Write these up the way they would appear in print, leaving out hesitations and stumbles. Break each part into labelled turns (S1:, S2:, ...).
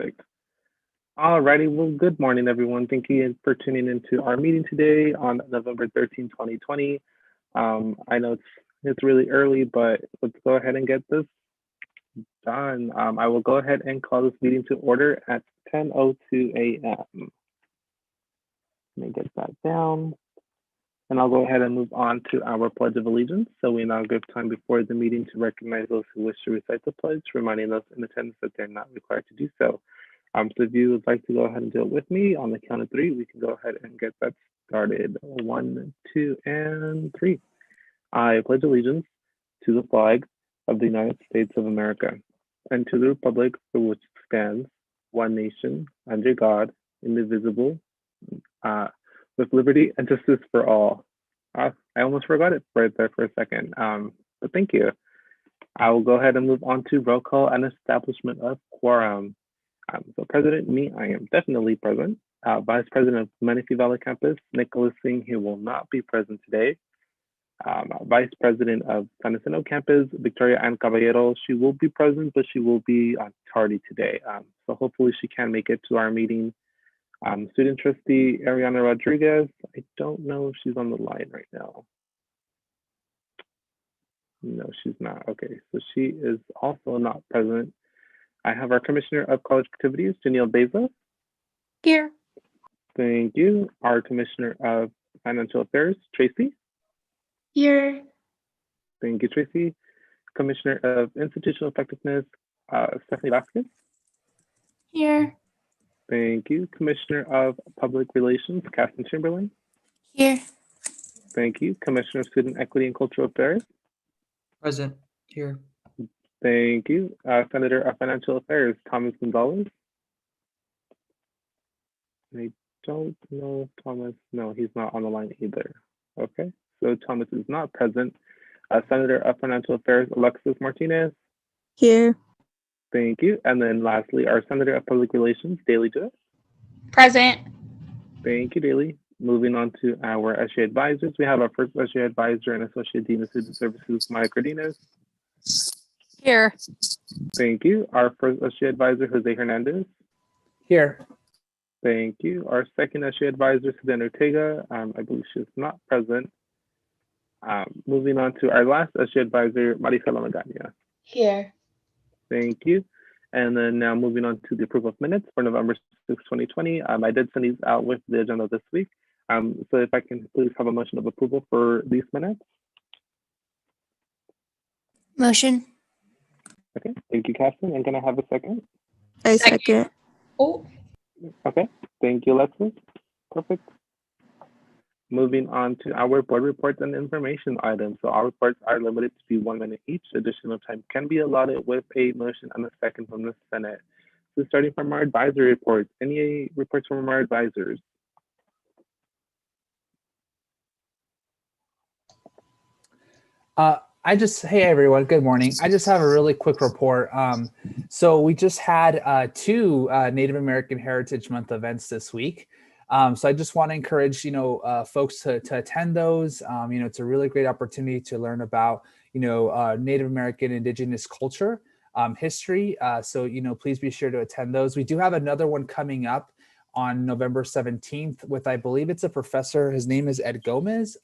S1: Perfect. Alrighty, well, good morning, everyone. Thank you for tuning into our meeting today on November 13, 2020. I know it's really early, but let's go ahead and get this done. I will go ahead and call this meeting to order at 10:02 a.m. Let me get that down. And I'll go ahead and move on to our Pledge of Allegiance. So we now give time before the meeting to recognize those who wish to recite the pledge, reminding those in attendance that they're not required to do so. So if you would like to go ahead and do it with me on the count of three, we can go ahead and get that started. 1, 2, and 3. I pledge allegiance to the flag of the United States of America and to the republic for which it stands, one nation, under God, indivisible, with liberty and justice for all. I almost forgot it right there for a second, but thank you. I will go ahead and move on to roll call and establishment of quorum. So President, me, I am definitely present. Vice President of Menifee Valley Campus, Nicholas Singh, he will not be present today. Vice President of San Jacinto Campus, Victoria Ann Caballero, she will be present, but she will be tardy today. So hopefully she can make it to our meeting. Student trustee Ariana Rodriguez, I don't know if she's on the line right now. No, she's not. Okay, so she is also not present. I have our Commissioner of College Activities, Janelle Beza.
S2: Here.
S1: Thank you. Our Commissioner of Financial Affairs, Tracy.
S2: Here.
S1: Thank you, Tracy. Commissioner of Institutional Effectiveness, Stephanie Vasquez.
S2: Here.
S1: Thank you. Commissioner of Public Relations, Catherine Chamberlain.
S2: Here.
S1: Thank you. Commissioner of Student Equity and Cultural Affairs.
S3: Present. Here.
S1: Thank you. Senator of Financial Affairs, Thomas Gonzalez. I don't know if Thomas, no, he's not on the line either. Okay, so Thomas is not present. Senator of Financial Affairs, Alexis Martinez.
S2: Here.
S1: Thank you. And then lastly, our Senator of Public Relations, Daly Jewett.
S2: Present.
S1: Thank you, Daly. Moving on to our SGA advisors. We have our first SGA advisor and Associate Dean of Student Services, Maya Cardenas.
S2: Here.
S1: Thank you. Our first SGA advisor, Jose Hernandez.
S3: Here.
S1: Thank you. Our second SGA advisor, Suzanne Ortega. I believe she's not present. Moving on to our last SGA advisor, Marisela Magana.
S2: Here.
S1: Thank you. And then now moving on to the approval of minutes for November 6, 2020. I did send these out with the agenda this week. So if I can please have a motion of approval for these minutes.
S2: Motion.
S1: Okay, thank you, Catherine. And can I have a second?
S2: I second.
S4: Oh,
S1: Okay, thank you, Alexis. Perfect. Moving on to our board reports and information items. So our reports are limited to be 1 minute each. Additional time can be allotted with a motion and a second from the Senate. So starting from our advisory reports, any reports from our advisors?
S3: Hey everyone, good morning. I just have a really quick report. So we just had 2 Native American Heritage Month events this week. So I just want to encourage, folks to attend those. It's a really great opportunity to learn about, Native American Indigenous culture, history. So, please be sure to attend those. We do have another one coming up on November 17th with, I believe it's a professor. His name is Ed Gomez.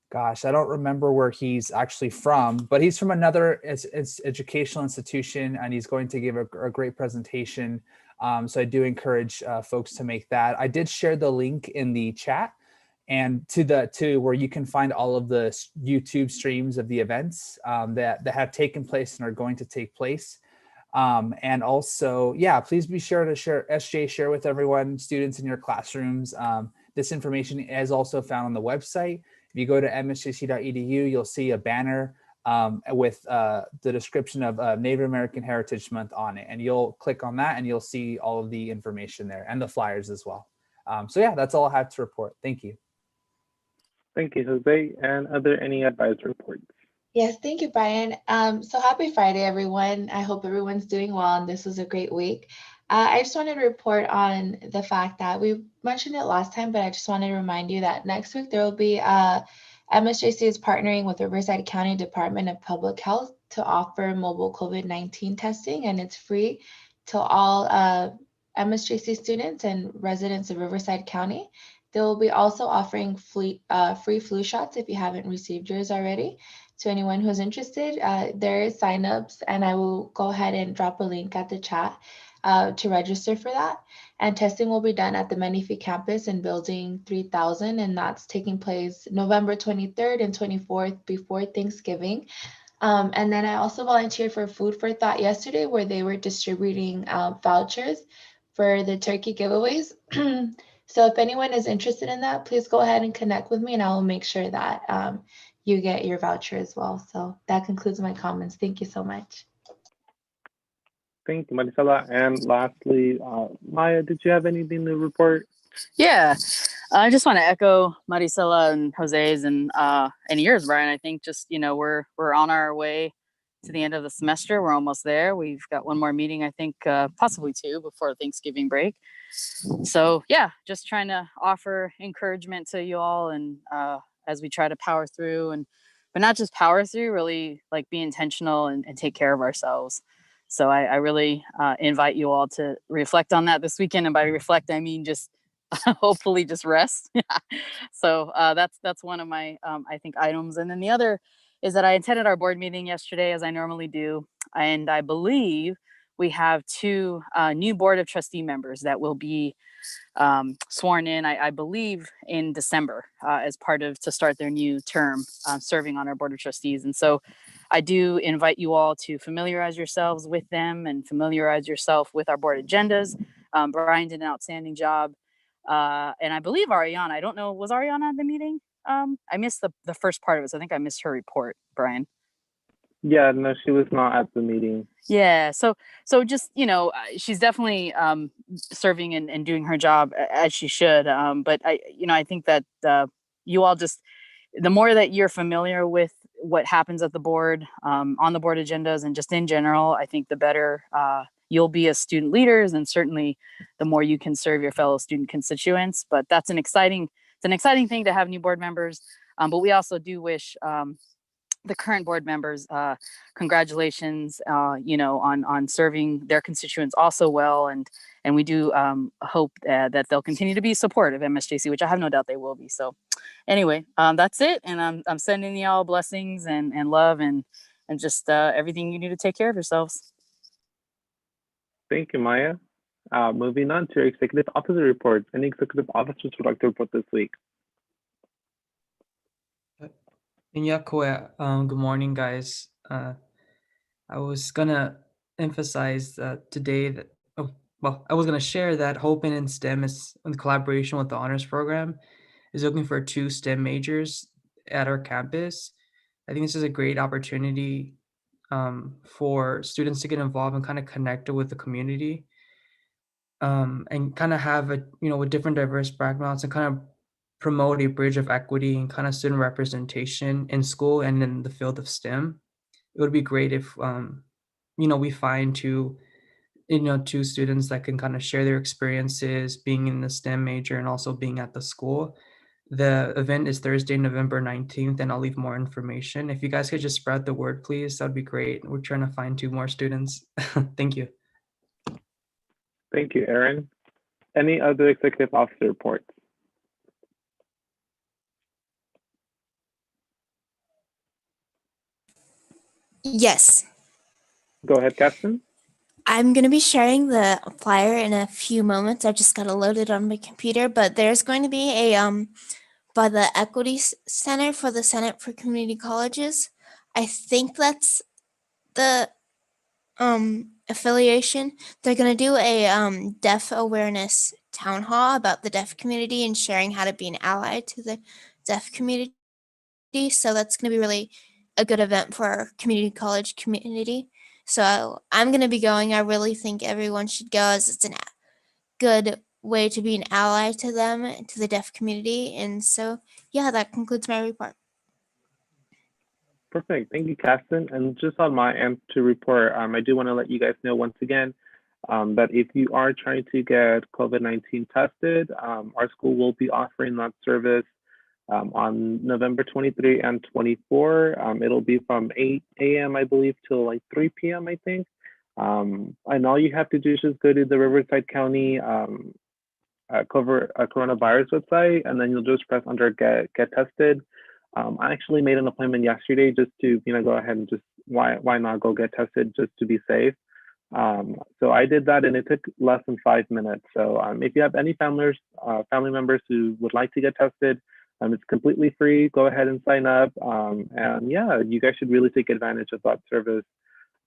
S3: Gosh, I don't remember where he's actually from, but he's from another educational institution, and he's going to give a great presentation. So I do encourage folks to make that. I did share the link in the chat and to where you can find all of the YouTube streams of the events that have taken place and are going to take place. And also, please be sure to share with everyone, students in your classrooms. This information is also found on the website. If you go to msjc.edu, you'll see a banner with the description of Native American Heritage Month on it. And you'll click on that and you'll see all of the information there and the flyers as well. That's all I have to report. Thank you.
S1: Thank you, Jose. And are there any advisory reports?
S4: yes, thank you, Brian. So happy Friday, everyone. I hope everyone's doing well and this was a great week. I just wanted to report on the fact that we mentioned it last time, but I just wanted to remind you that next week there will be MSJC is partnering with Riverside County Department of Public Health to offer mobile COVID-19 testing, and it's free to all MSJC students and residents of Riverside County. They will be also offering free flu shots if you haven't received yours already. To anyone who's interested, there is signups, and I will go ahead and drop a link at the chat to register for that. And testing will be done at the Menifee campus in Building 3000, and that's taking place November 23rd and 24th before Thanksgiving. And then I also volunteered for Food for Thought yesterday, where they were distributing vouchers for the turkey giveaways. So if anyone is interested in that, please go ahead and connect with me, and I will make sure that you get your voucher as well. So that concludes my comments. Thank you so much.
S1: Thank you, Marisela. And lastly, Maya, did you have anything to report?
S5: Yeah, I just want to echo Marisela and Jose's and yours, Brian. I think just, we're on our way to the end of the semester. We're almost there. We've got one more meeting, I think, possibly two before Thanksgiving break. So yeah, just trying to offer encouragement to you all, and as we try to power through, but not just power through, really like be intentional and take care of ourselves. So I really invite you all to reflect on that this weekend. And by reflect, I mean just hopefully just rest. So that's one of my I think items. And then the other is that I attended our board meeting yesterday, as I normally do, and I believe we have two new board of trustee members that will be sworn in, I believe, in December as part of to start their new term serving on our board of trustees. And so I do invite you all to familiarize yourselves with them and familiarize yourself with our board agendas. Brian did an outstanding job. And I believe Ariana, I don't know, was Ariana at the meeting? I missed the first part of it. So I think I missed her report, Brian.
S1: Yeah, no, she was not at the meeting.
S5: Yeah, so just, she's definitely serving and doing her job as she should. But I think that you all just, the more that you're familiar with what happens at the board, on the board agendas, and just in general, I think the better you'll be as student leaders, and certainly the more you can serve your fellow student constituents. But that's an exciting thing to have new board members. But we also do wish the current board members congratulations, on serving their constituents also well, and we do hope that they'll continue to be supportive of MSJC, which I have no doubt they will be. So anyway, that's it, and I'm sending y'all blessings and love and just everything you need to take care of yourselves.
S1: Thank you, Maya. Moving on to executive officer reports. Any executive officers would like to report this week?
S6: Good morning, guys. I was gonna emphasize today that, I was gonna share that Hope in STEM is in collaboration with the honors program is looking for 2 STEM majors at our campus. I think this is a great opportunity for students to get involved and kind of connect with the community, and kind of have with different diverse backgrounds, and kind of promote a bridge of equity and kind of student representation in school and in the field of STEM. It would be great if we find two students that can kind of share their experiences being in the STEM major and also being at the school. The event is Thursday, November 19th, and I'll leave more information. If you guys could just spread the word, please, that'd be great. We're trying to find 2 more students. Thank you.
S1: Thank you, Aaron. Any other executive officer reports?
S2: Yes.
S1: Go ahead, Captain.
S2: I'm going to be sharing the flyer in a few moments. I just got to load it on my computer, but there's going to be a by the Equity Center for the Senate for Community Colleges. I think that's the affiliation. They're going to do a deaf awareness town hall about the deaf community and sharing how to be an ally to the deaf community. So that's going to be really a good event for our community college community. So I'm going to be going. I really think everyone should go, as it's a good way to be an ally to them, to the deaf community. And so, yeah, that concludes my report.
S1: Perfect. Thank you, Captain. And just on my end to report, I do want to let you guys know once again that if you are trying to get COVID-19 tested, our school will be offering that service on November 23 and 24. It'll be from 8 a.m., I believe, till like 3 p.m., I think. And all you have to do is just go to the Riverside County coronavirus website, and then you'll just press under get tested. I actually made an appointment yesterday just to go ahead and just why not go get tested just to be safe. So I did that, and it took less than 5 minutes. So if you have any family members who would like to get tested, it's completely free. Go ahead and sign up. And yeah, you guys should really take advantage of that service.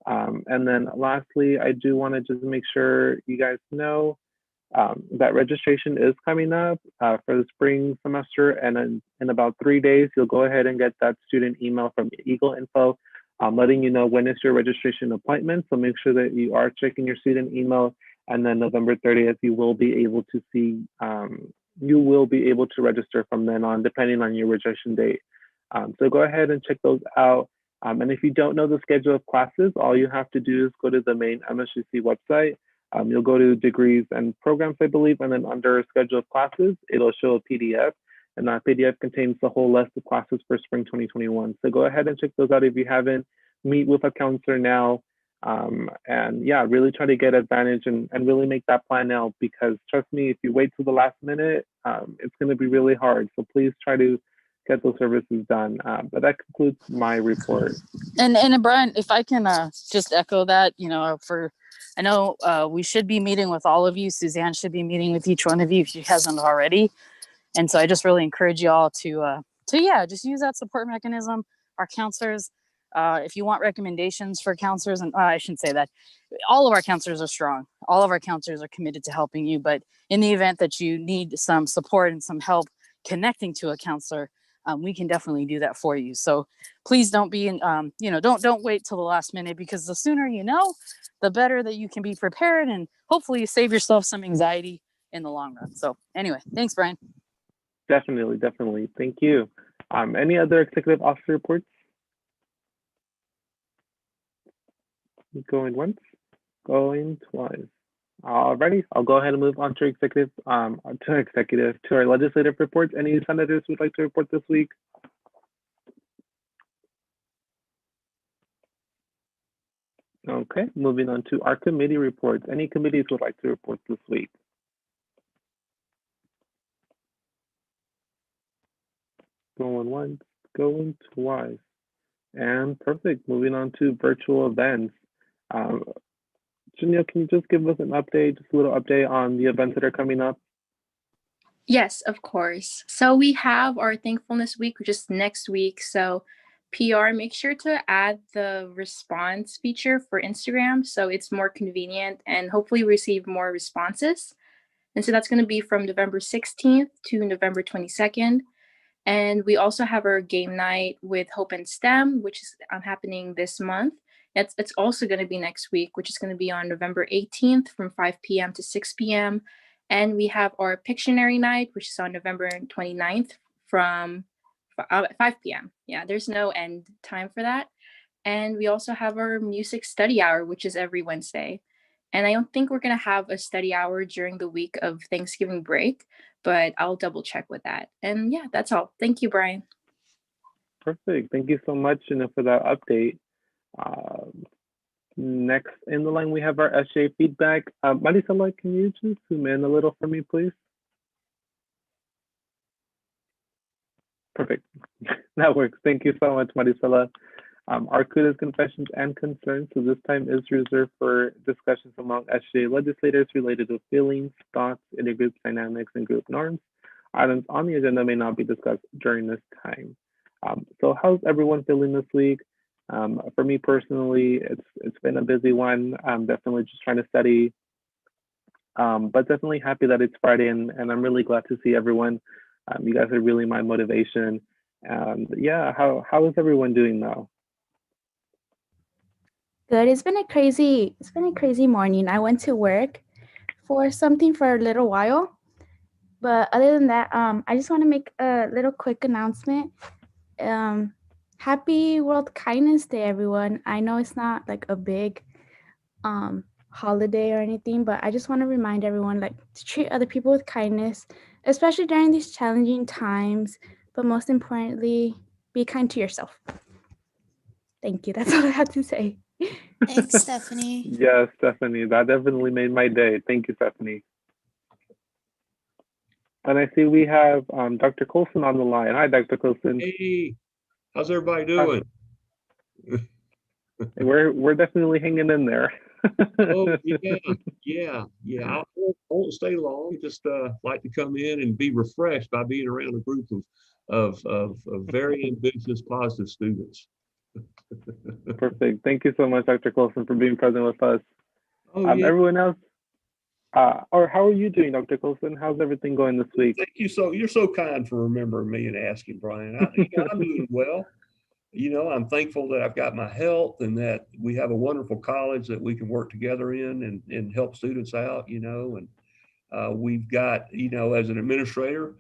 S1: And then lastly, I do want to just make sure you guys know that registration is coming up for the spring semester. And in about 3 days, you'll go ahead and get that student email from Eagle Info letting you know when is your registration appointment. So make sure that you are checking your student email. And then November 30th, you will be able to see, you will be able to register from then on, depending on your registration date. So go ahead and check those out. And if you don't know the schedule of classes, all you have to do is go to the main MSGC website. You'll go to degrees and programs, I believe, and then under schedule of classes, it'll show a PDF. And that PDF contains the whole list of classes for spring 2021. So go ahead and check those out if you haven't. Meet with a counselor now. And yeah, really try to get advantage and really make that plan now, because trust me, if you wait till the last minute, it's going to be really hard. So please try to get those services done. But that concludes my report.
S5: And Brian, if I can just echo that, I know we should be meeting with all of you. Suzanne should be meeting with each one of you if she hasn't already. And so I just really encourage you all to just use that support mechanism. Our counselors, if you want recommendations for counselors, and I shouldn't say that, all of our counselors are strong. All of our counselors are committed to helping you. But in the event that you need some support and some help connecting to a counselor, we can definitely do that for you. So please don't be, don't wait till the last minute, because the sooner you know, the better that you can be prepared, and hopefully you save yourself some anxiety in the long run. So anyway, thanks, Brian.
S1: Definitely. Thank you. Any other executive officer reports? Going once, going twice. Alrighty, I'll go ahead and move on to our legislative reports. Any senators would like to report this week? Okay, moving on to our committee reports. Any committees would like to report this week? Going once, going twice. And perfect. Moving on to virtual events. Janelle, can you just give us an update, just a little update on the events that are coming up?
S7: Yes, of course. So we have our Thankfulness Week, which is next week. So PR, make sure to add the response feature for Instagram so it's more convenient and hopefully receive more responses. And so that's going to be from November 16th to November 22nd. And we also have our game night with Hope and STEM, which is happening this month. It's also going to be next week, which is going to be on November 18th from 5 p.m. to 6 p.m. And we have our Pictionary night, which is on November 29th from 5 p.m. Yeah, there's no end time for that. And we also have our music study hour, which is every Wednesday. And I don't think we're going to have a study hour during the week of Thanksgiving break, but I'll double check with that. And yeah, that's all. Thank you, Brian.
S1: Perfect. Thank you so much, for that update. Next in the line, we have our SGA feedback. Marisela, can you just zoom in a little for me, please? Perfect. That works. Thank you so much, Marisela. Our kudos, confessions, and concerns, so this time is reserved for discussions among SGA legislators related to feelings, thoughts, intergroup dynamics, and group norms. Items on the agenda may not be discussed during this time. So how's everyone feeling this week? For me personally, it's been a busy one. I'm definitely just trying to study, but definitely happy that it's Friday, and I'm really glad to see everyone. You guys are really my motivation. Yeah, how is everyone doing now?
S8: Good. It's been a crazy morning. I went to work for a little while, but other than that, I just want to make a little quick announcement. Happy World Kindness Day, everyone. I know it's not like a big holiday or anything, but I just want to remind everyone to treat other people with kindness, especially during these challenging times, but most importantly, be kind to yourself. Thank you. That's all I have to say.
S2: Thanks, Stephanie.
S1: Yes, Stephanie, that definitely made my day. Thank you, Stephanie. And I see we have Dr. Colson on the line. Hi, Dr. Colson.
S9: Hey, how's everybody doing?
S1: We're definitely hanging in there.
S9: Oh, yeah. I won't stay long. Just like to come in and be refreshed by being around a group of very ambitious, positive students.
S1: Perfect. Thank you so much, Dr. Colson, for being present with us.
S9: Oh, yeah.
S1: Everyone else, or how are you doing, Dr. Colson? How's everything going this week?
S9: Thank you. You're so kind for remembering me and asking, Brian. I'm doing well. I'm thankful that I've got my health and that we have a wonderful college that we can work together in and help students out, and we've got, as an administrator,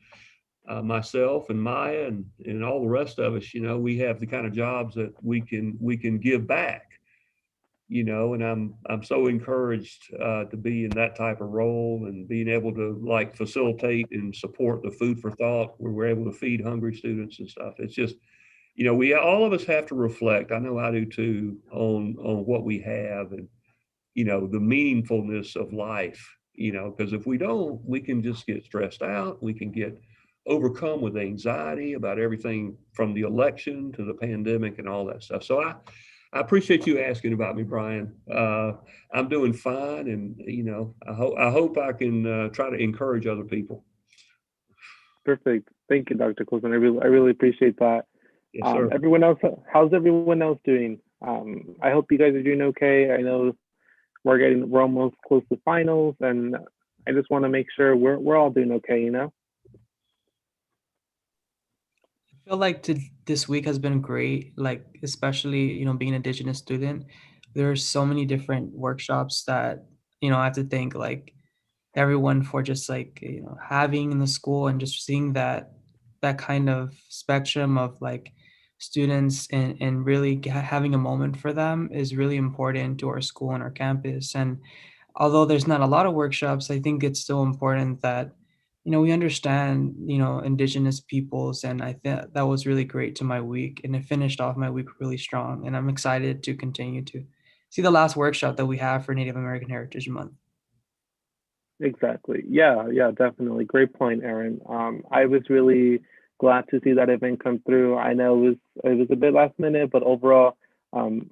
S9: myself and Maya and all the rest of us, we have the kind of jobs that we can give back, and I'm so encouraged to be in that type of role and being able to like facilitate and support the food for thought where we're able to feed hungry students and stuff. It's just, we all of us have to reflect. I know I do too on what we have and the meaningfulness of life. Because if we don't, we can just get stressed out. We can get overcome with anxiety about everything from the election to the pandemic and all that stuff. So I appreciate you asking about me, Brian. I'm doing fine, and I hope I can try to encourage other people.
S1: Perfect. Thank you, Dr. Colson. I really appreciate that.
S9: Yes, sir.
S1: Everyone else, how's everyone else doing? I hope you guys are doing okay. I know we're almost close to finals, and I just want to make sure we're all doing okay,
S6: I feel like this week has been great, like especially, being an Indigenous student. There's so many different workshops that, I have to thank like everyone for just like, having in the school and just seeing that kind of spectrum of like students and really having a moment for them is really important to our school and our campus. And although there's not a lot of workshops, I think it's still important that, we understand, Indigenous peoples. And I think that was really great to my week. And it finished off my week really strong. And I'm excited to continue to see the last workshop that we have for Native American Heritage Month.
S1: Exactly. Yeah, definitely. Great point, Aaron. I was really glad to see that event come through. I know it was a bit last minute, but overall,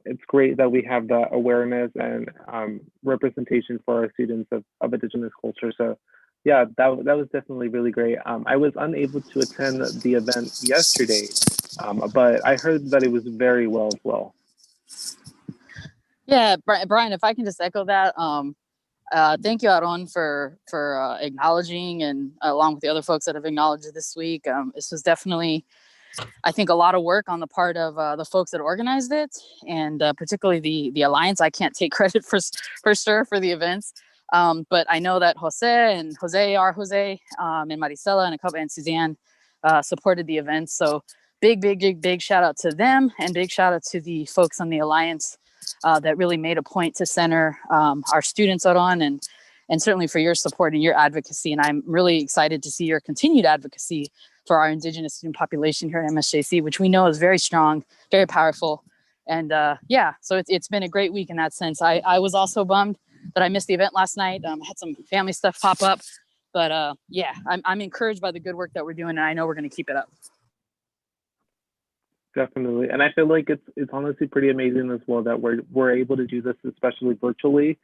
S1: it's great that we have that awareness and representation for our students of Indigenous culture. So yeah, that was definitely really great. I was unable to attend the event yesterday, but I heard that it was very well as well.
S5: Yeah, Brian, if I can just echo that. Thank you, Aaron, for acknowledging, and along with the other folks that have acknowledged it this week. This was definitely, I think, a lot of work on the part of the folks that organized it, and particularly the Alliance. I can't take credit for sure for the events, but I know that Jose and Maricela and Suzanne supported the events. So big shout out to them, and big shout out to the folks on the Alliance that really made a point to center our students out on, and certainly for your support and your advocacy. And I'm really excited to see your continued advocacy for our Indigenous student population here at MSJC, which we know is very strong, very powerful. And so it's been a great week in that sense. I was also bummed that I missed the event last night. I had some family stuff pop up, but I'm encouraged by the good work that we're doing, and I know we're going to keep it up.
S1: Definitely. And I feel like it's honestly pretty amazing as well that we're able to do this, especially virtually,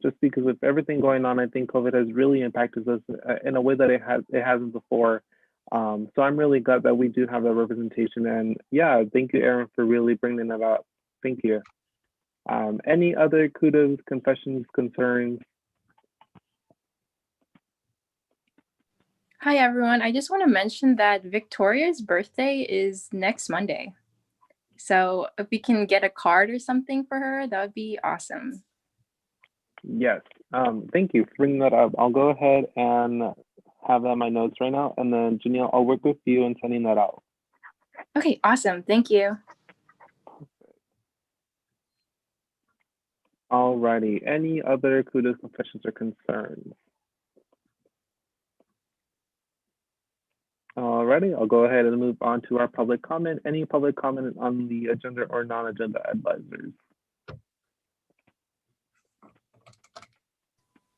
S1: just because with everything going on. I think COVID has really impacted us in a way that it hasn't before. So I'm really glad that we do have that representation. And yeah, thank you, Aaron, for really bringing that up. Thank you. Any other kudos, confessions, concerns?
S7: Hi, everyone. I just want to mention that Victoria's birthday is next Monday. So if we can get a card or something for her, that would be awesome.
S1: Yes. Thank you for bringing that up. I'll go ahead and have that in my notes right now. And then, Janelle, I'll work with you in sending that out.
S7: Okay, awesome. Thank you.
S1: Alrighty. Any other kudos, confessions, or concerns? Alrighty, I'll go ahead and move on to our public comment. Any public comment on the agenda or non-agenda advisors?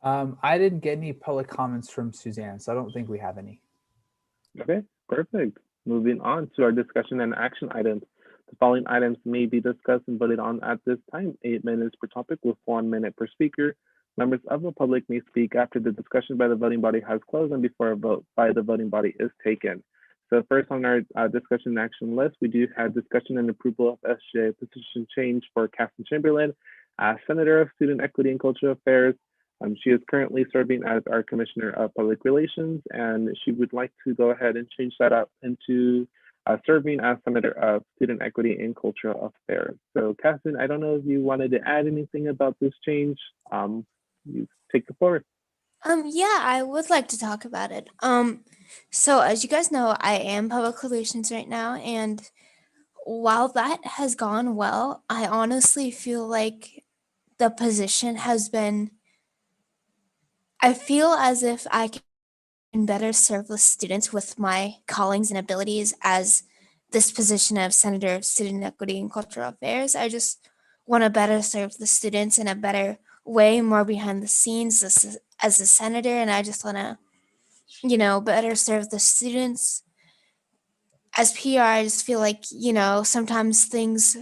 S3: I didn't get any public comments from Suzanne, so I don't think we have any.
S1: Okay, perfect. Moving on to our discussion and action items. The following items may be discussed and voted on at this time. 8 minutes per topic with 1 minute per speaker. Members of the public may speak after the discussion by the voting body has closed and before a vote by the voting body is taken. So first on our discussion and action list, we do have discussion and approval of SGA position change for Caston Chamberlain as Senator of Student Equity and Cultural Affairs. She is currently serving as our Commissioner of Public Relations, and she would like to go ahead and change that up into serving as Senator of Student Equity and Cultural Affairs. So Caston, I don't know if you wanted to add anything about this change. You take the floor.
S2: Yeah, I would like to talk about it. So as you guys know, I am public relations right now, and while that has gone well, I honestly feel like the position has been, I feel as if I can better serve the students with my callings and abilities as this position of Senator of Student Equity and Cultural Affairs. I just want to better serve the students in a better way, more behind the scenes as a senator, and I just want to, better serve the students. As PR, I just feel like, sometimes things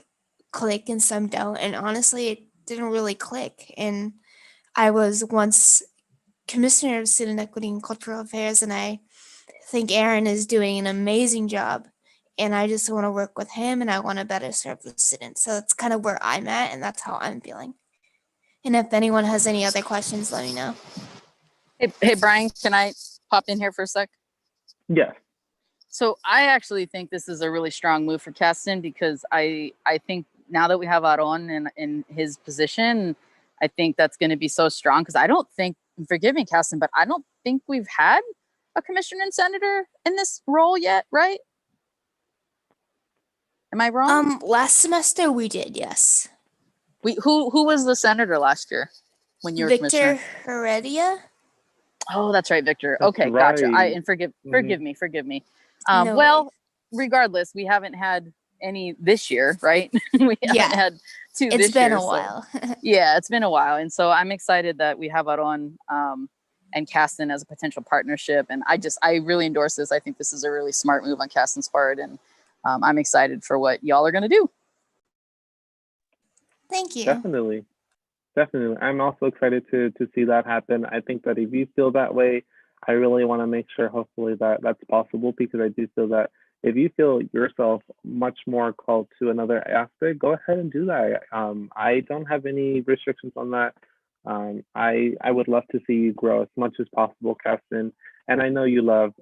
S2: click and some don't, and honestly, it didn't really click. And I was once Commissioner of Student Equity and Cultural Affairs, and I think Aaron is doing an amazing job, and I just want to work with him, and I want to better serve the students. So that's kind of where I'm at, and that's how I'm feeling. And if anyone has any other questions, let me know.
S5: Hey, Brian, can I pop in here for a sec?
S1: Yes.
S5: So I actually think this is a really strong move for Caston, because I think now that we have Aaron in his position, I think that's going to be so strong, because I don't think, forgive me, Caston, but I don't think we've had a commissioner and senator in this role yet, right? Am I wrong?
S2: Last semester we did, yes.
S5: Who was the senator last year when you were
S2: Victor
S5: commissioner?
S2: Heredia.
S5: Oh, that's right, Victor.
S1: That's
S5: Okay, gotcha.
S1: right.
S5: And forgive me.
S2: No
S5: Well, regardless, we haven't had any this year, right? We haven't had two
S2: It's
S5: this
S2: been
S5: year.
S2: a while.
S5: Yeah, it's been a while. And so I'm excited that we have Aaron and Caston as a potential partnership. And I really endorse this. I think this is a really smart move on Caston's part. And I'm excited for what y'all are going to do.
S2: Thank you.
S1: Definitely. I'm also excited to see that happen. I think that if you feel that way, I really want to make sure hopefully that that's possible, because I do feel that if you feel yourself much more called to another aspect, go ahead and do that. I don't have any restrictions on that. I would love to see you grow as much as possible, Caston. And I know you love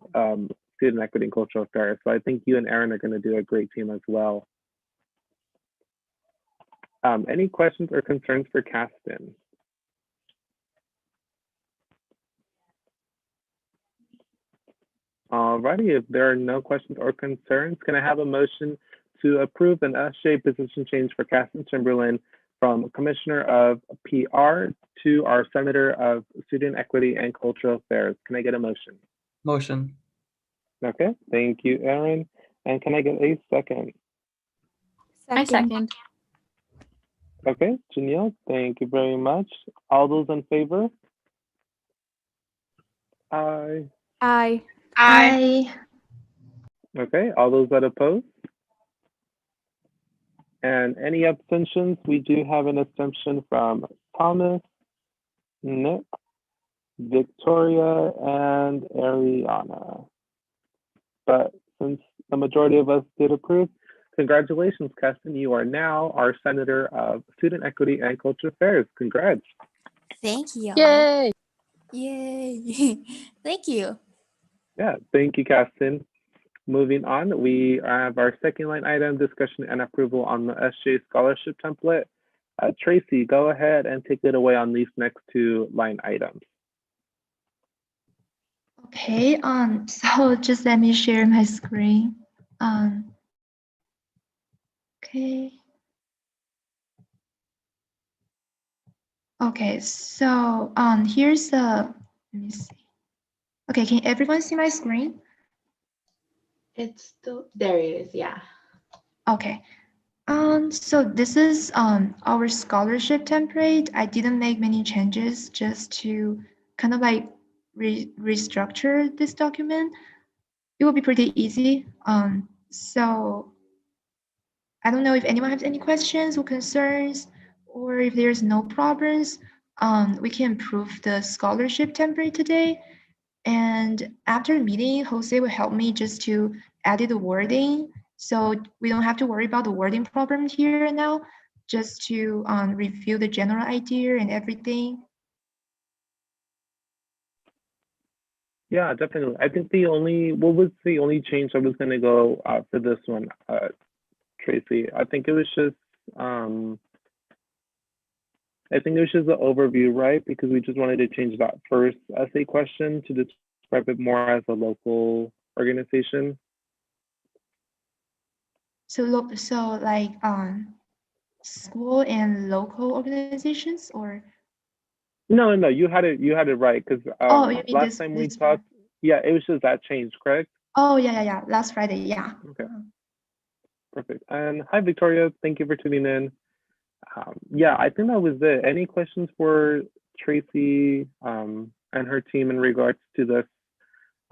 S1: student equity and cultural affairs, so I think you and Aaron are going to do a great team as well. Any questions or concerns for Caston? Alrighty, if there are no questions or concerns, can I have a motion to approve an SGA position change for Caston Chamberlain from Commissioner of PR to our Senator of Student Equity and Cultural Affairs? Can I get a motion?
S6: Motion.
S1: Okay, thank you, Aaron. And can I get a second?
S7: I second.
S1: Okay, Janelle, thank you very much. All those in favor? Aye.
S8: Aye.
S1: Okay, all those that oppose? And any abstentions? We do have an abstention from Thomas, Nick, Victoria, and Ariana. But since the majority of us did approve, congratulations, Caston. You are now our Senator of Student Equity and Cultural Affairs. Congrats.
S2: Thank you.
S5: Yay!
S2: Yay. Thank you.
S1: Yeah, thank you, Caston. Moving on, we have our second line item, discussion and approval on the SGA scholarship template. Tracy, go ahead and take it away on these next two line items.
S10: Okay, so just let me share my screen. Okay. Okay, so here's the, let me see. Okay, can everyone see my screen?
S4: It's still, there it is, yeah.
S10: Okay, So this is our scholarship template. I didn't make many changes, just to kind of like restructure this document. It will be pretty easy. So I don't know if anyone has any questions or concerns, or if there's no problems, we can improve the scholarship template today. And after the meeting, Jose will help me just to edit the wording. So we don't have to worry about the wording problem here and now, just to review the general idea and everything.
S1: Yeah, definitely. I think what was the only change I was going to go for this one, Tracy? I think it was just the overview, right? Because we just wanted to change that first essay question to describe it more as a local organization.
S10: So like school and local organizations, or?
S1: No, you had it right, because
S10: Oh, you mean
S1: last time we talked, yeah, it was just that change, correct?
S10: Oh, yeah. Last Friday, yeah.
S1: Okay, perfect. And hi, Victoria. Thank you for tuning in. Yeah, I think that was it. Any questions for Tracy and her team in regards to this,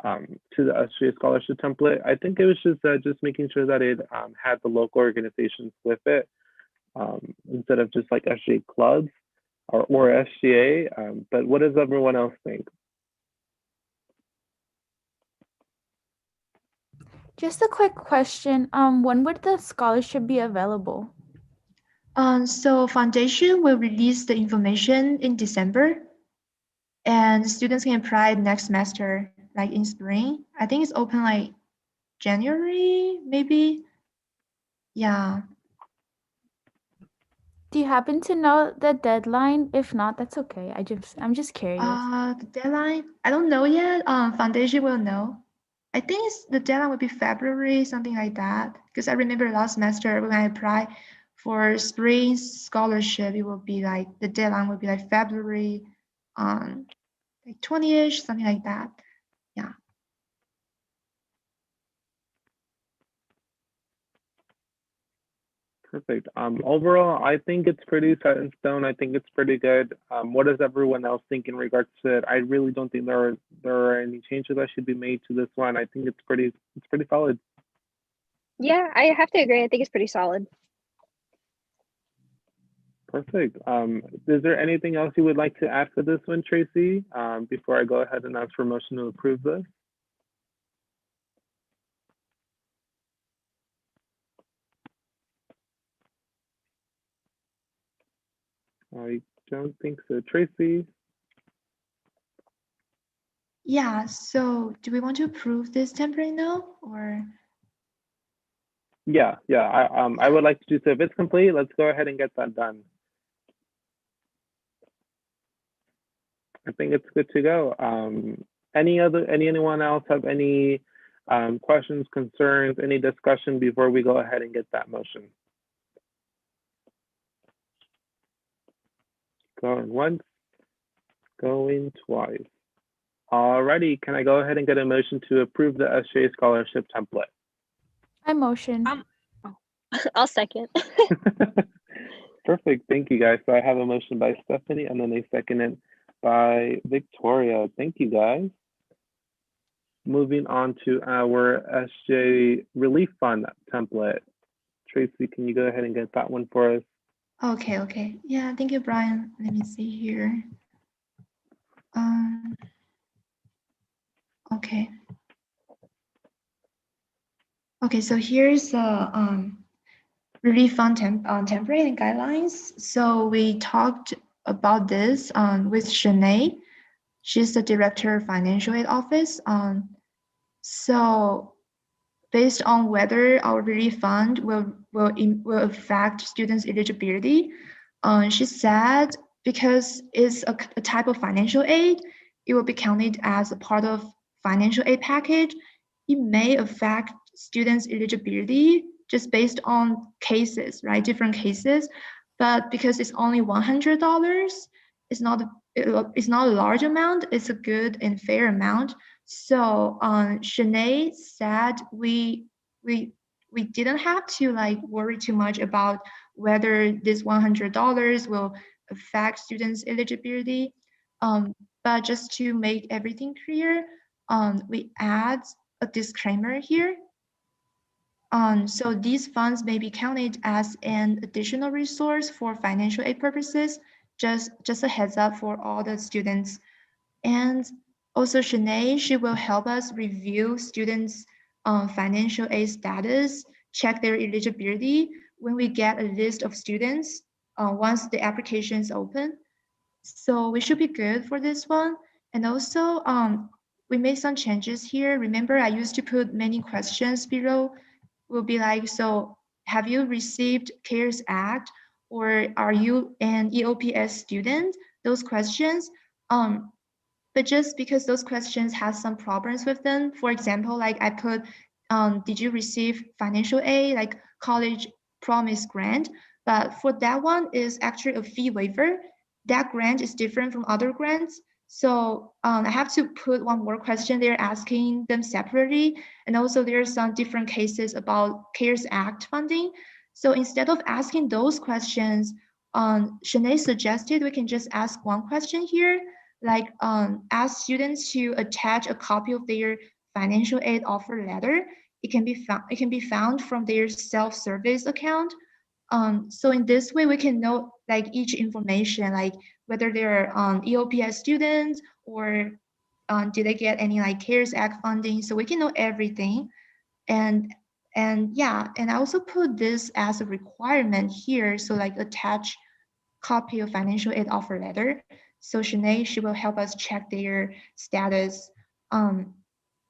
S1: to the SGA scholarship template? I think it was just making sure that it had the local organizations with it, instead of just like SGA clubs or SGA. But what does everyone else think?
S8: Just a quick question. When would the scholarship be available?
S10: So foundation will release the information in December, and students can apply next semester, like in spring. I think it's open like January, maybe. Yeah.
S8: Do you happen to know the deadline? If not, that's okay. I'm just curious.
S10: The deadline, I don't know yet. Foundation will know. I think the deadline will be February, something like that. Because I remember last semester when I applied for spring scholarship, it will be like the deadline will be like February, like 20-ish, something like that. Yeah.
S1: Perfect. Overall, I think it's pretty set in stone. I think it's pretty good. What does everyone else think in regards to it? I really don't think there are any changes that should be made to this one. I think it's pretty solid.
S11: Yeah, I have to agree. I think it's pretty solid.
S1: Perfect. Is there anything else you would like to add for this one, Tracy, before I go ahead and ask for motion to approve this? I don't think so. Tracy?
S10: Yeah, so do we want to approve this template now, or?
S1: Yeah. I would like to do so. If it's complete, let's go ahead and get that done. I think it's good to go. Anyone else have any questions, concerns, any discussion before we go ahead and get that motion? Going once, going twice. Alrighty, can I go ahead and get a motion to approve the SGA scholarship template?
S8: I motion.
S11: I'll second.
S1: Perfect, thank you guys. So I have a motion by Stephanie and then a second by Victoria. Thank you guys. Moving on to our SGA relief fund template. Tracy, can you go ahead and get that one for us?
S10: Okay. Yeah, thank you, Brian. Let me see here. Okay. Okay, so here's the relief fund template and guidelines. So we talked about this with Shanae. She's the director of financial aid office. So based on whether our relief fund will affect students' eligibility, she said because it's a type of financial aid, it will be counted as a part of financial aid package. It may affect students' eligibility just based on cases, right? Different cases, but because it's only $100, it's not a large amount. It's a good and fair amount. So Shanae said we we didn't have to like worry too much about whether this $100 will affect students' eligibility. But just to make everything clear, we add a disclaimer here. So these funds may be counted as an additional resource for financial aid purposes, just a heads up for all the students. And also Shanae, she will help us review students' financial aid status, check their eligibility when we get a list of students once the application is open. So we should be good for this one. And also we made some changes here. Remember, I used to put many questions below. Will be like, so have you received CARES Act, or are you an EOPS student? Those questions. But just because those questions have some problems with them, for example, like I put, did you receive financial aid, like college promise grant? But for that one is actually a fee waiver. That grant is different from other grants. So I have to put one more question there asking them separately. And also there are some different cases about CARES Act funding. So instead of asking those questions, Shanae suggested we can just ask one question here, like ask students to attach a copy of their financial aid offer letter. It can be found from their self-service account. So in this way, we can know like each information, like whether they're EOPS students or did they get any like CARES Act funding. So we can know everything. And yeah, and I also put this as a requirement here. So like attach copy of financial aid offer letter. So Shanae, she will help us check their status. And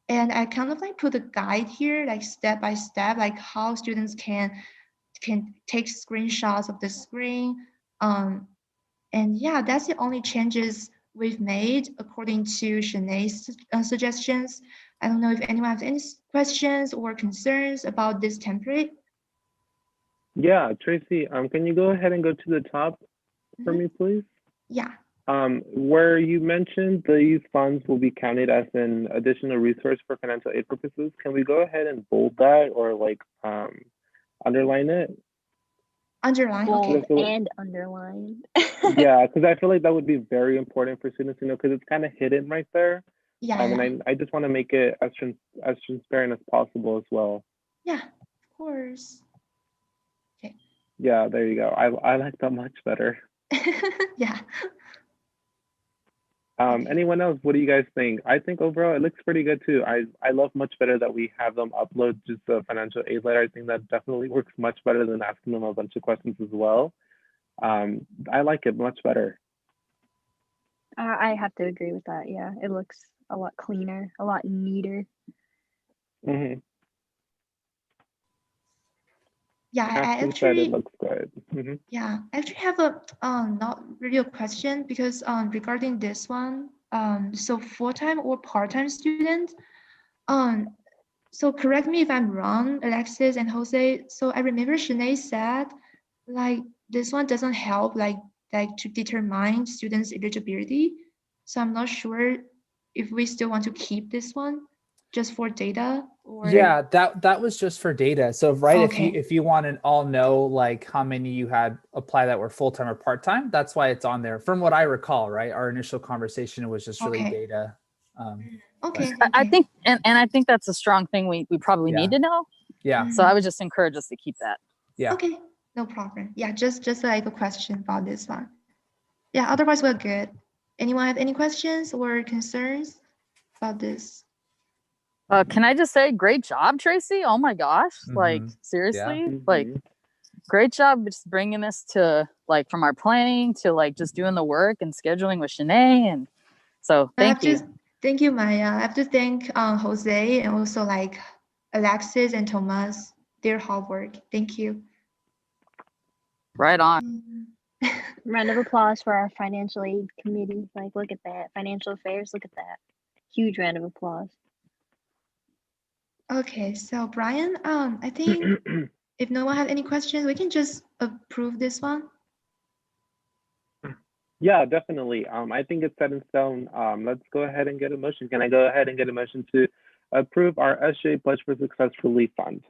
S10: I kind of like put a guide here, like step by step, like how students can take screenshots of the screen. And yeah, that's the only changes we've made according to Shanae's suggestions. I don't know if anyone has any questions or concerns about this template.
S1: Yeah, Tracy, can you go ahead and go to the top for me, please?
S10: Yeah.
S1: Where you mentioned these funds will be counted as an additional resource for financial aid purposes, can we go ahead and bold that or like underline it?
S10: Underline,
S11: Bold
S10: okay.
S11: and underline.
S1: Yeah, because I feel like that would be very important for students to know because it's kind of hidden right there.
S10: Yeah.
S1: And I just want to make it as transparent as possible as well.
S10: Yeah, of course. Okay.
S1: Yeah, there you go. I like that much better.
S10: Yeah.
S1: Anyone else? What do you guys think? I think overall it looks pretty good too. I love much better that we have them upload just a financial aid letter. I think that definitely works much better than asking them a bunch of questions as well. I like it much better.
S11: I have to agree with that. Yeah, it looks a lot cleaner, a lot neater.
S1: Mm-hmm.
S10: Yeah, I
S1: Ashton said
S10: actually
S1: it looks good. Mm-hmm.
S10: Yeah, I actually have a not really a question because regarding this one, so full-time or part-time student, so correct me if I'm wrong, Alexis and Jose. So I remember Shanae said like this one doesn't help like to determine students' eligibility. So I'm not sure if we still want to keep this one just for data or
S3: Yeah, that was just for data. So right,
S10: Okay.
S3: if you want to all know like how many you had apply that were full-time or part-time, that's why it's on there. From what I recall, right? Our initial conversation was just really
S10: Okay.
S3: data.
S10: Okay.
S5: I think, and I think that's a strong thing we probably
S3: Yeah.
S5: need to know.
S3: Yeah.
S5: So I would just encourage us to keep that.
S3: Yeah.
S10: Okay, no problem. Yeah, just like a question about this one. Yeah, otherwise we're good. Anyone have any questions or concerns about this?
S5: Can I just say, great job, Tracy? Oh my gosh! Like
S3: Mhm.
S5: seriously,
S1: Yeah.
S5: like great job just bringing this to like from our planning to like just doing the work and scheduling with Shanae, and so thank you.
S10: Thank you, Maya. I have to thank Jose and also like Alexis and Thomas, their hard work. Thank you.
S5: Right on.
S11: Round of applause for our financial aid committee. Like, look at that. Financial affairs, look at that. Huge round of applause.
S10: Okay, so Brian, I think if no one have any questions, we can just approve this one.
S1: Yeah, definitely. I think it's set in stone. Let's go ahead and get a motion. Can I go ahead and get a motion to approve our SGA Pledge for Success Relief Fund?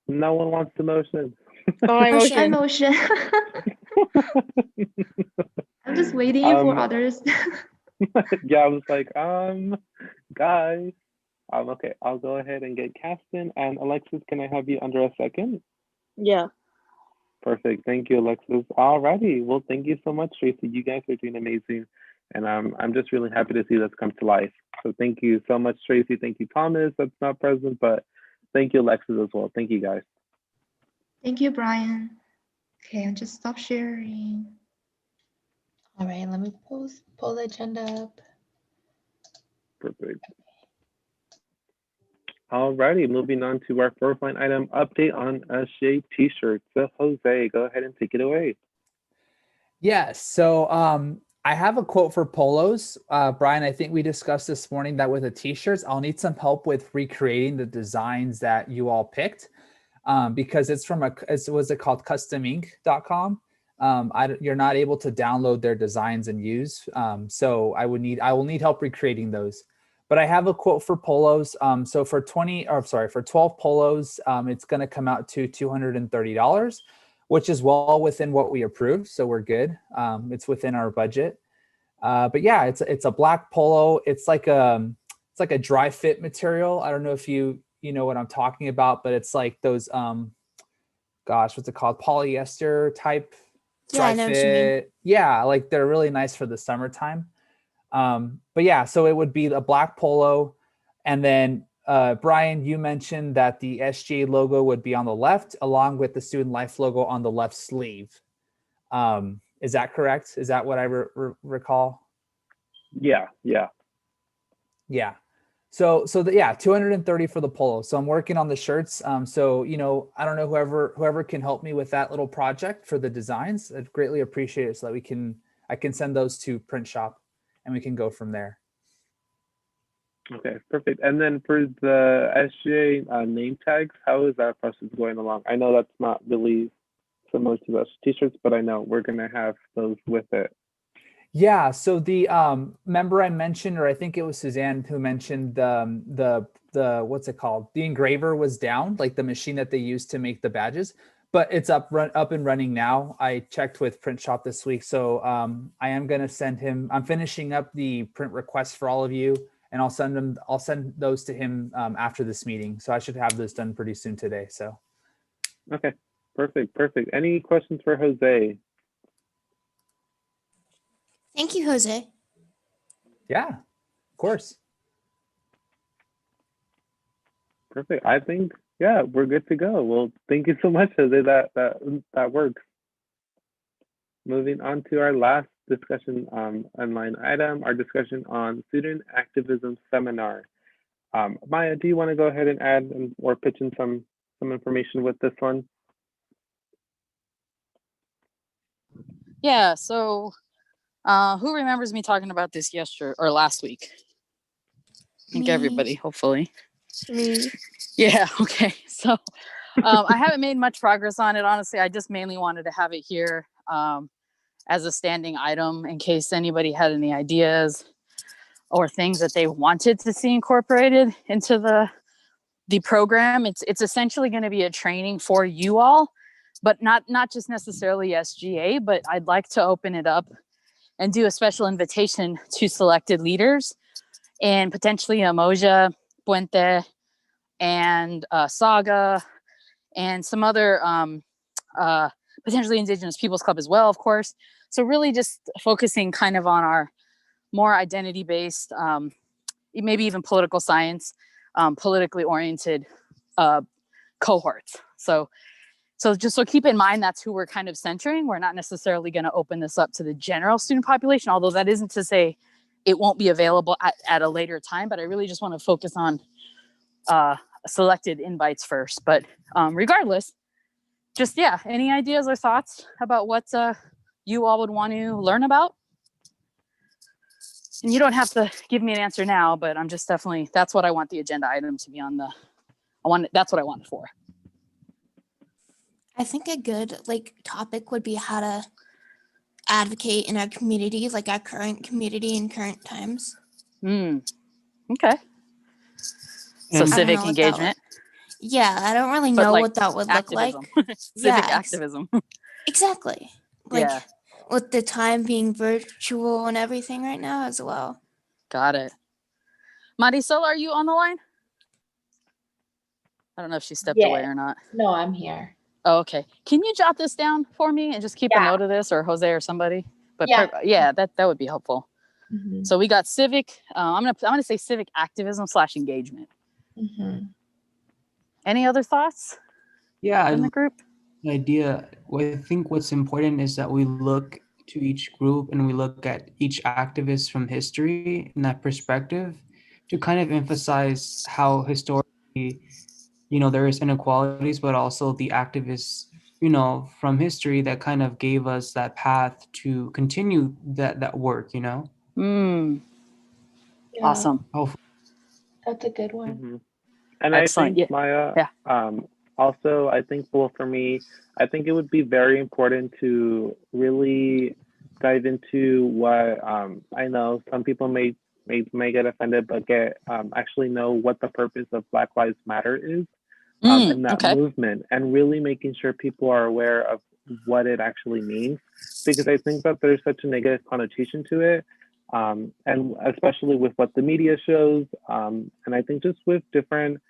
S1: No one wants the motion.
S5: Oh, I
S2: Motion.
S5: motion.
S10: Emotion. I'm just waiting for others.
S1: Yeah, I was like, guys. Okay, I'll go ahead and get Caston. And Alexis, can I have you under a second?
S5: Yeah.
S1: Perfect. Thank you, Alexis. Alrighty. Well, thank you so much, Tracy. You guys are doing amazing. And I'm just really happy to see this come to life. So thank you so much, Tracy. Thank you, Thomas, that's not present, but thank you, Alexis, as well. Thank you, guys.
S10: Thank you, Brian. Okay, I'll just stop sharing.
S4: All right, let me pull the agenda up.
S1: Perfect. Alrighty, moving on to our fourth line item, update on SGA t-shirts. So Jose, go ahead and take it away.
S3: Yes. So I have a quote for polos. Brian, I think we discussed this morning that with the t-shirts, I'll need some help with recreating the designs that you all picked because it's from what's it called, customink.com. You're not able to download their designs and use. So I will need help recreating those. But I have a quote for polos. So for 12 polos, it's going to come out to $230, which is well within what we approved. So we're good. It's within our budget. But yeah, it's a black polo. It's like a dry fit material. I don't know if you know what I'm talking about, but it's like those what's it called? Polyester type dry fit. What you mean. Yeah, like they're really nice for the summertime. But yeah, so it would be a black polo. And then Brian, you mentioned that the SGA logo would be on the left along with the Student Life logo on the left sleeve. Is that correct? Is that what I recall?
S1: Yeah.
S3: So yeah, 230 for the polo. So I'm working on the shirts. So, I don't know, whoever can help me with that little project for the designs, I'd greatly appreciate it so that I can send those to print shop and we can go from there.
S1: Okay, perfect. And then for the SGA name tags, how is that process going along? I know that's not really similar to those t-shirts, but I know we're going to have those with it. Yeah, so the member I mentioned, or I think it was Suzanne who mentioned the what's it called? The engraver was down, like the machine that they use to make the badges, but it's up and running now. I checked with print shop this week, so I am going to send him. I'm finishing up the print requests for all of you, and I'll send those to him after this meeting. So I should have this done pretty soon today. So. Okay, perfect. Any questions for Jose?
S2: Thank you, Jose.
S3: Yeah, of course.
S1: Perfect. I think, yeah, we're good to go. Well, thank you so much, Jose. That works. Moving on to our last discussion online item, our discussion on student activism seminar. Maya, do you want to go ahead and add or pitch in some information with this one?
S5: Yeah, so who remembers me talking about this yesterday or last week? I think everybody, hopefully.
S2: Me.
S5: Yeah, okay. So I haven't made much progress on it, honestly. I just mainly wanted to have it here as a standing item in case anybody had any ideas or things that they wanted to see incorporated into the program. It's essentially going to be a training for you all, but not just necessarily SGA, but I'd like to open it up and do a special invitation to selected leaders and potentially Umoja, Puente, and Saga, and some other potentially Indigenous Peoples Club as well, of course. So really just focusing kind of on our more identity-based, maybe even political science, politically oriented cohorts. So keep in mind that's who we're kind of centering. We're not necessarily going to open this up to the general student population, although that isn't to say it won't be available at a later time, but I really just want to focus on selected invites first. But regardless, just, yeah, any ideas or thoughts about what you all would want to learn about? And you don't have to give me an answer now, but I'm just definitely, that's what I want the agenda item to be on that's what I want it for.
S2: I think a good topic would be how to advocate in our community, like our current community in current times.
S5: Okay. So civic engagement.
S2: Yeah, I don't really
S5: But
S2: know
S5: like
S2: what that would look like.
S5: activism, civic
S2: Yeah,
S5: activism.
S2: exactly. Like
S5: Yeah,
S2: with the time being virtual and everything right now as well.
S5: got it. Marisol, are you on the line? I don't know if she stepped away
S4: Yeah.
S5: or not.
S4: No, I'm here.
S5: Oh, okay. Can you jot this down for me and just keep a
S4: Yeah.
S5: note of this, or Jose or somebody? But
S4: Yeah.
S5: yeah, that would be helpful.
S4: Mhm.
S5: So we got civic. I'm gonna say civic activism / engagement.
S4: Mhm.
S5: Any other thoughts
S6: Yeah,
S5: in the group?
S6: the idea. I think what's important is that we look to each group and we look at each activist from history in that perspective to kind of emphasize how historically, there is inequalities, but also the activists, from history that kind of gave us that path to continue that work,
S5: Mm,
S4: Yeah,
S5: awesome.
S6: Hopefully.
S4: that's a good one.
S1: Mhm. And
S5: Excellent.
S1: I think, Maya, also, I think, well, for me, I think it would be very important to really dive into what I know some people may get offended, but actually know what the purpose of Black Lives Matter is in that
S5: Okay.
S1: movement, and really making sure people are aware of what it actually means, because I think that there's such a negative connotation to it. And especially with what the media shows, and I think just with different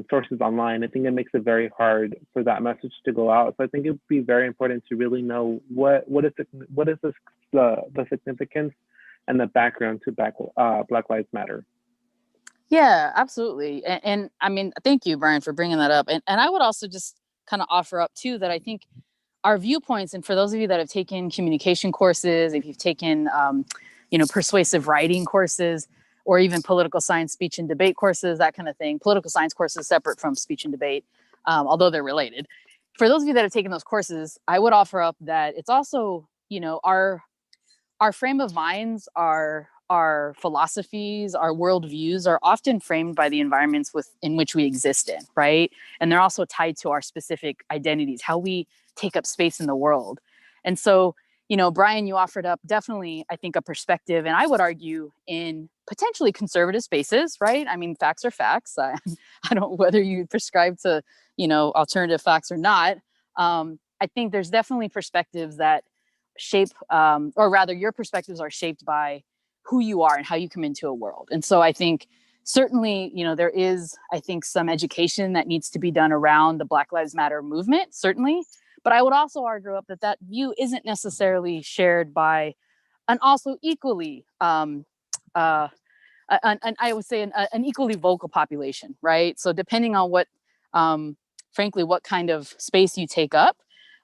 S1: sources online, I think it makes it very hard for that message to go out. So I think it would be very important to really know what is the significance and the background to Black Lives Matter.
S5: Yeah, absolutely. And I mean, thank you, Brian, for bringing that up. And I would also just kind of offer up too that I think our viewpoints, and for those of you that have taken communication courses, if you've taken, persuasive writing courses, or even political science, speech and debate courses, that kind of thing. Political science courses separate from speech and debate, although they're related. For those of you that have taken those courses, I would offer up that it's also, our frame of minds, our philosophies, our worldviews are often framed by the environments in which we exist in, right? And they're also tied to our specific identities, how we take up space in the world. And so, Brian, you offered up definitely, I think, a perspective, and I would argue in potentially conservative spaces, right? I mean, facts are facts. I don't, whether you prescribe to, alternative facts or not. I think there's definitely perspectives that shape, or rather your perspectives are shaped by who you are and how you come into a world. And so I think certainly, there is, I think, some education that needs to be done around the Black Lives Matter movement, certainly. But I would also argue up that view isn't necessarily shared by an also equally, I would say an equally vocal population, right? So depending on what, frankly, what kind of space you take up,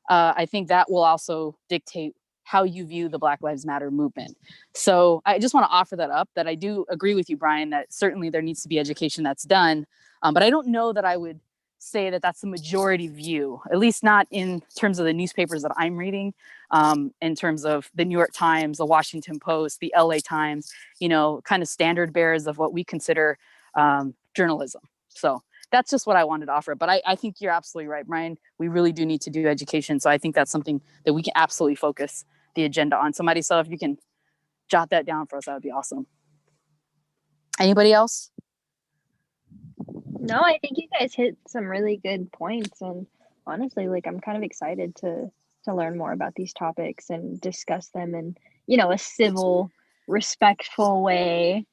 S5: I think that will also dictate how you view the Black Lives Matter movement. So I just want to offer that up, that I do agree with you, Brian, that certainly there needs to be education that's done. But I don't know that I would say that that's the majority view, at least not in terms of the newspapers that I'm reading, in terms of the New York Times, the Washington Post, the LA Times, kind of standard bearers of what we consider journalism. So that's just what I wanted to offer. But I think you're absolutely right, Brian. We really do need to do education. So I think that's something that we can absolutely focus the agenda on. Somebody, so if you can jot that down for us, that would be awesome. Anybody else?
S11: No, I think you guys hit some really good points, and honestly, I'm kind of excited to learn more about these topics and discuss them in, a civil, respectful way.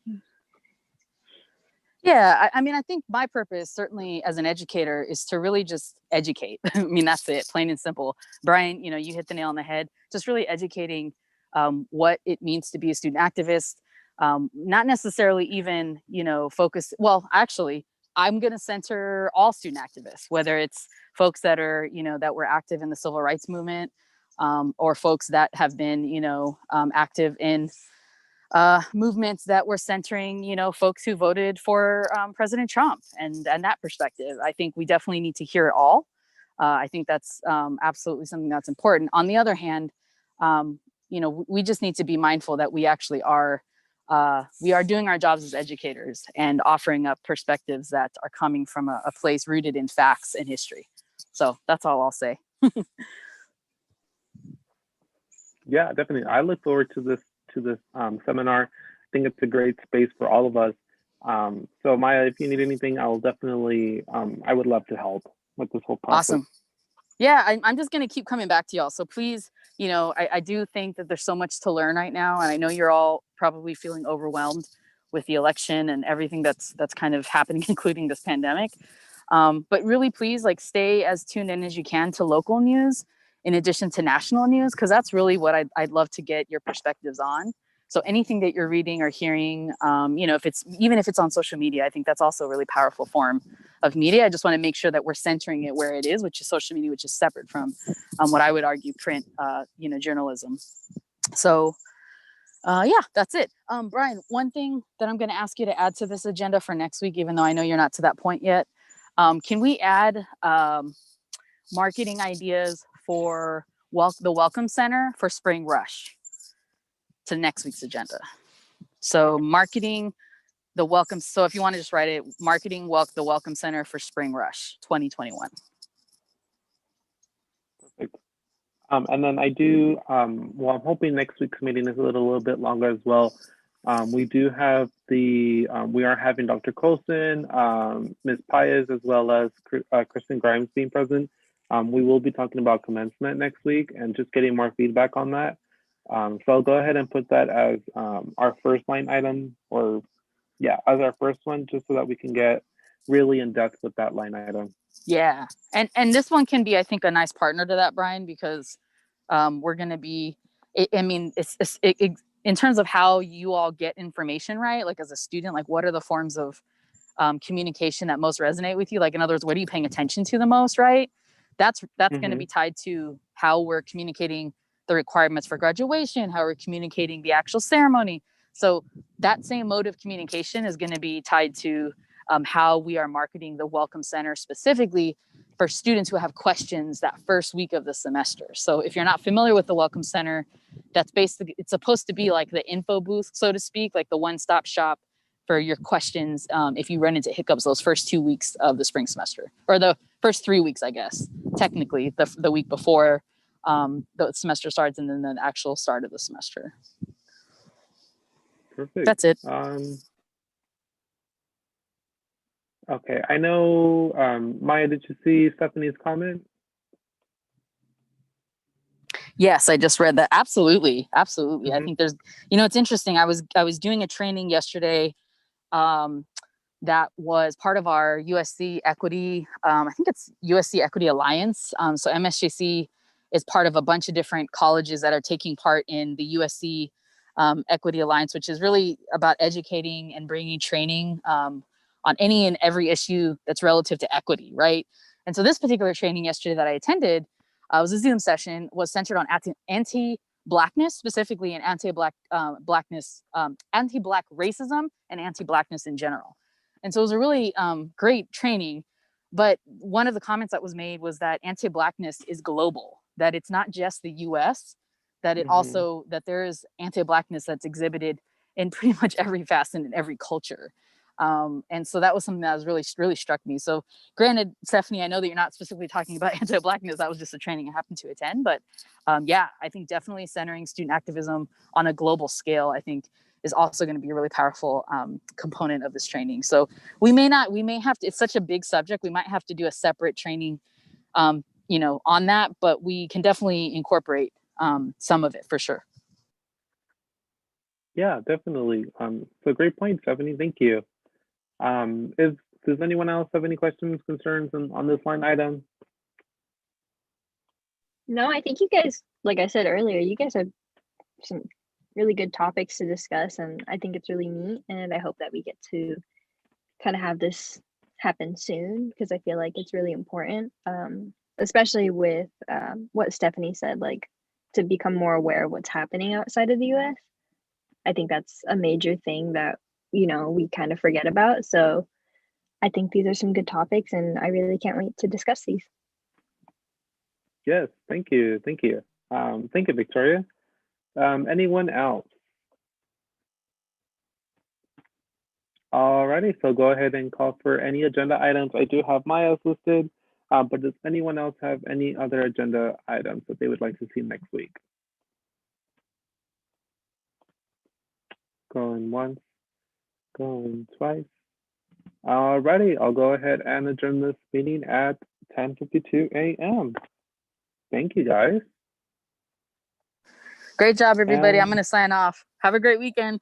S5: Yeah, I mean, I think my purpose, certainly as an educator, is to really just educate. I mean, that's it, plain and simple. Brian, you hit the nail on the head. Just really educating what it means to be a student activist. Not necessarily even, focus. Well, actually, I'm going to center all student activists, whether it's folks that are, that were active in the civil rights movement, or folks that have been, active in movements that were centering, folks who voted for President Trump, and that perspective. I think we definitely need to hear it all. I think that's absolutely something that's important. On the other hand, we just need to be mindful that we actually are doing our jobs as educators and offering up perspectives that are coming from a place rooted in facts and history. So that's all I'll say.
S1: Yeah, definitely. I look forward to this seminar. I think it's a great space for all of us So Maya, if you need anything, I'll definitely, I would love to help with this whole process.
S5: Awesome. Yeah, I'm just going to keep coming back to y'all. So please, you know, I do think that there's so much to learn right now. And I know you're all probably feeling overwhelmed with the election and everything that's kind of happening, including this pandemic. But really, please, like, stay as tuned in as you can to local news in addition to national news, because that's really what I'd love to get your perspectives on. So anything that you're reading or hearing, you know, even if it's on social media, I think that's also a really powerful form of media. I just want to make sure that we're centering it where it is, which is social media, which is separate from what I would argue print, you know, journalism. So yeah, that's it. Brian, one thing that I'm going to ask you to add to this agenda for next week, even though I know you're not to that point yet, can we add marketing ideas for the Welcome Center for Spring Rush to next week's agenda? So marketing the welcome. So if you want to just write it, marketing the Welcome Center for Spring Rush 2021.
S1: Perfect. And then I do, well, I'm hoping next week's meeting is a little bit longer as well. We do have we are having Dr. Colson, Ms. Paez, as well as Kristen Grimes being present. We will be talking about commencement next week and just getting more feedback on that. So I'll go ahead and put that as our first line item, or yeah, as our first one, just so that we can get really in depth with that line item.
S5: Yeah, and this one can be, I think, a nice partner to that, Brian, because we're going to be, I mean, it's in terms of how you all get information, right? Like as a student, like what are the forms of communication that most resonate with you? Like, in other words, what are you paying attention to the most, right? That's going to be tied to how we're communicating the requirements for graduation, how we're communicating the actual ceremony. So that same mode of communication is going to be tied to how we are marketing the Welcome Center specifically for students who have questions that first week of the semester. So if you're not familiar with the Welcome Center, that's basically, it's supposed to be like the info booth, so to speak, like the one-stop shop for your questions if you run into hiccups those first 2 weeks of the spring semester, or the first 3 weeks, I guess, technically, the week before the semester starts and then the actual start of the semester.
S1: Perfect.
S5: That's it.
S1: Okay, I know, Maya, did you see Stephanie's comment?
S5: Yes, I just read that. Absolutely. Absolutely. I think there's, you know, it's interesting. I was doing a training yesterday that was part of our USC Equity, I think it's USC Equity Alliance. So MSJC is part of a bunch of different colleges that are taking part in the USC Equity Alliance, which is really about educating and bringing training on any and every issue that's relative to equity, right? And so this particular training yesterday that I attended was a Zoom session, was centered on anti-Blackness, specifically, and anti-Black blackness, anti-Black racism and anti-Blackness in general. And so it was a really great training. But one of the comments that was made was that anti-Blackness is global, that it's not just the US, that it also, that there is anti-Blackness that's exhibited in pretty much every facet in every culture. And so that was something that was really struck me. So granted, Stephanie, I know that you're not specifically talking about anti-Blackness. That was just a training I happened to attend. But yeah, I think definitely centering student activism on a global scale, I think, is also going to be a really powerful component of this training. So we may have to, it's such a big subject, we might have to do a separate training, you know, on that, but we can definitely incorporate some of it for sure.
S1: Yeah, definitely. So great point, Stephanie. Thank you. Does anyone else have any questions, concerns on this line item?
S11: No, I think you guys, like I said earlier, you guys have some really good topics to discuss, and I think it's really neat, and I hope that we get to kind of have this happen soon, because I feel like it's really important, especially with what Stephanie said, like to become more aware of what's happening outside of the US. I think that's a major thing that, you know, we kind of forget about. So I think these are some good topics, and I really can't wait to discuss these.
S1: Yes, thank you. Thank you. Thank you, Victoria. Anyone else? Alrighty, so go ahead and call for any agenda items. I do have Maya's listed, but does anyone else have any other agenda items that they would like to see next week? Going once, going twice. Alrighty, I'll go ahead and adjourn this meeting at 10:52 a.m. Thank you, guys.
S5: Great job, everybody. I'm
S1: And-
S5: going to sign off. Have a great weekend.